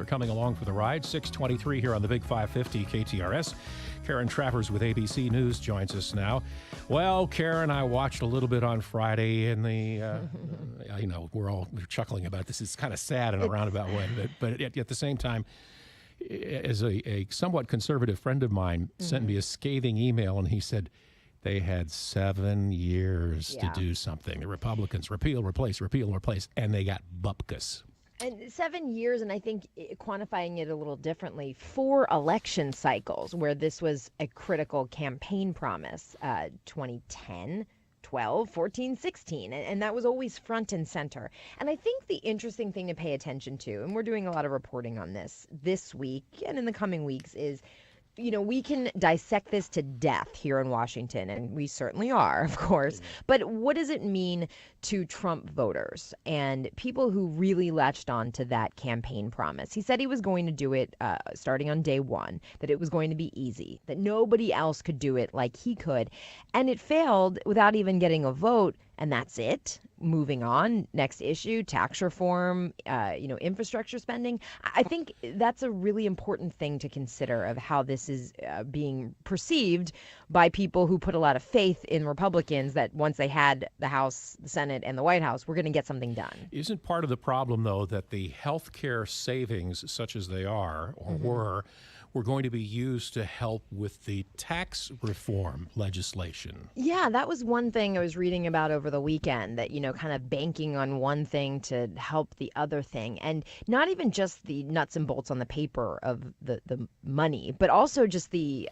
for coming along for the ride. 623 here on the Big 550 KTRS. Karen Travers with ABC News joins us now. Well, Karen, I watched a little bit on Friday, and we're chuckling about this. It's kind of sad in a roundabout way, but at the same time, as a somewhat conservative friend of mine sent me a scathing email, and he said they had 7 years to do something. The Republicans repeal, replace, and they got bupkis. And 7 years, and I think quantifying it a little differently, 4 election cycles where this was a critical campaign promise, 2010, 12, 14, 16, and that was always front and center. And I think the interesting thing to pay attention to, and we're doing a lot of reporting on this week and in the coming weeks, is we can dissect this to death here in Washington, and we certainly are, of course. But what does it mean to Trump voters and people who really latched on to that campaign promise? He said he was going to do it starting on day one, that it was going to be easy, that nobody else could do it like he could. And it failed without even getting a vote. And that's it. Moving on, next issue, tax reform, infrastructure spending. I think that's a really important thing to consider of how this is being perceived by people who put a lot of faith in Republicans that once they had the House, the Senate, and the White House, we're going to get something done. Isn't part of the problem, though, that the health care savings, such as they are or were going to be used to help with the tax reform legislation? Yeah, that was one thing I was reading about over the weekend, that, kind of banking on one thing to help the other thing. And not even just the nuts and bolts on the paper of the money, but also just the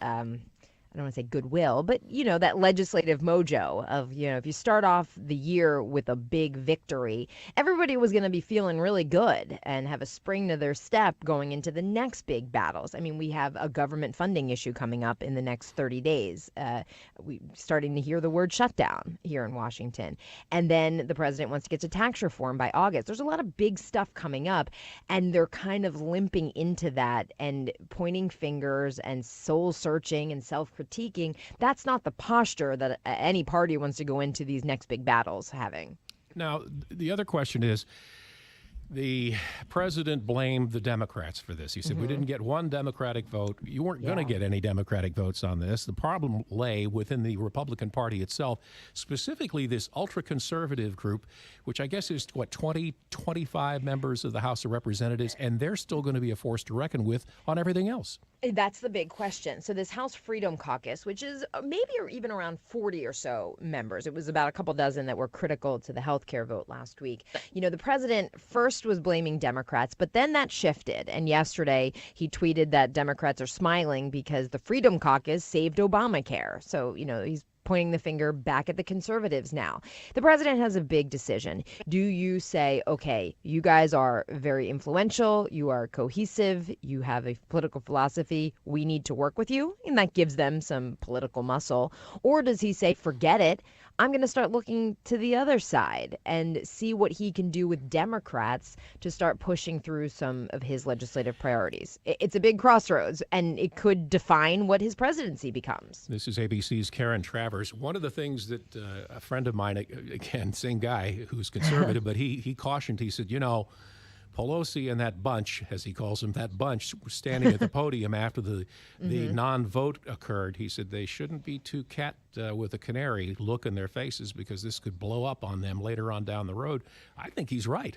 I don't want to say goodwill, but, that legislative mojo of, if you start off the year with a big victory, everybody was going to be feeling really good and have a spring to their step going into the next big battles. I mean, we have a government funding issue coming up in the next 30 days. We're starting to hear the word shutdown here in Washington. And then the president wants to get to tax reform by August. There's a lot of big stuff coming up, and they're kind of limping into that and pointing fingers and soul searching and self-critiquing. That's not the posture that any party wants to go into these next big battles having. Now, the other question is, the president blamed the Democrats for this. He said, we didn't get one Democratic vote. You weren't going to get any Democratic votes on this. The problem lay within the Republican Party itself, specifically this ultra-conservative group, which I guess is, 25 members of the House of Representatives, and they're still going to be a force to reckon with on everything else. That's the big question. So this House Freedom Caucus, which is maybe even around 40 or so members, it was about a couple dozen that were critical to the health care vote last week. The president first was blaming Democrats, but then that shifted. And yesterday he tweeted that Democrats are smiling because the Freedom Caucus saved Obamacare. So, he's pointing the finger back at the conservatives now. The president has a big decision. Do you say, okay, you guys are very influential, you are cohesive, you have a political philosophy, we need to work with you, and that gives them some political muscle? Or does he say, forget it, I'm going to start looking to the other side and see what he can do with Democrats to start pushing through some of his legislative priorities? It's a big crossroads, and it could define what his presidency becomes. This is ABC's Karen Travers. One of the things that a friend of mine, again, same guy who's conservative, but he cautioned, he said, Pelosi and that bunch, as he calls them, that bunch standing at the podium after the non-vote occurred. He said they shouldn't be too cat with a canary look in their faces because this could blow up on them later on down the road. I think he's right.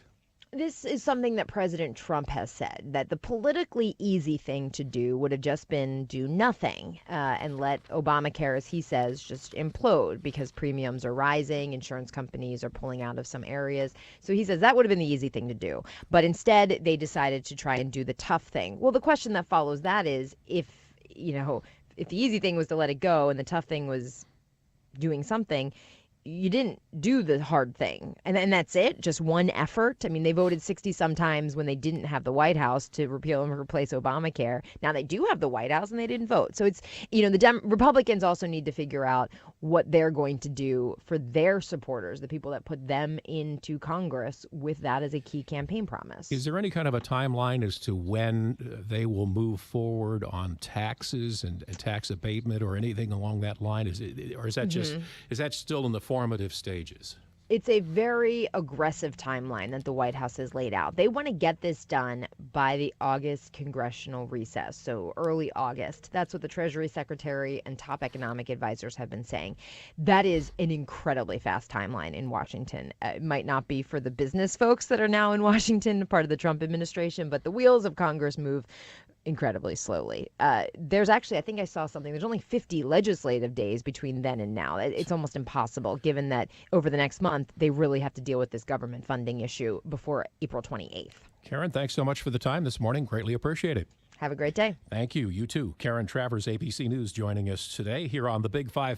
This is something that President Trump has said, that the politically easy thing to do would have just been do nothing and let Obamacare, as he says, just implode because premiums are rising, insurance companies are pulling out of some areas. So he says that would have been the easy thing to do. But instead, they decided to try and do the tough thing. Well, the question that follows that is if the easy thing was to let it go and the tough thing was doing something, you didn't do the hard thing. And that's it? Just one effort? I mean, they voted 60 sometimes when they didn't have the White House to repeal and replace Obamacare. Now they do have the White House and they didn't vote. So it's, the Republicans also need to figure out what they're going to do for their supporters, the people that put them into Congress, with that as a key campaign promise. Is there any kind of a timeline as to when they will move forward on taxes and tax abatement or anything along that line? Is that just, is that still in the formative stages? It's a very aggressive timeline that the White House has laid out. They want to get this done by the August congressional recess, so early August. That's what the Treasury Secretary and top economic advisors have been saying. That is an incredibly fast timeline in Washington. It might not be for the business folks that are now in Washington, part of the Trump administration, but the wheels of Congress move incredibly slowly. There's actually, I think I saw something, there's only 50 legislative days between then and now. It's almost impossible, given that over the next month, they really have to deal with this government funding issue before April 28th. Karen, thanks so much for the time this morning. Greatly appreciate it. Have a great day. Thank you. You too. Karen Travers, ABC News, joining us today here on the Big 5.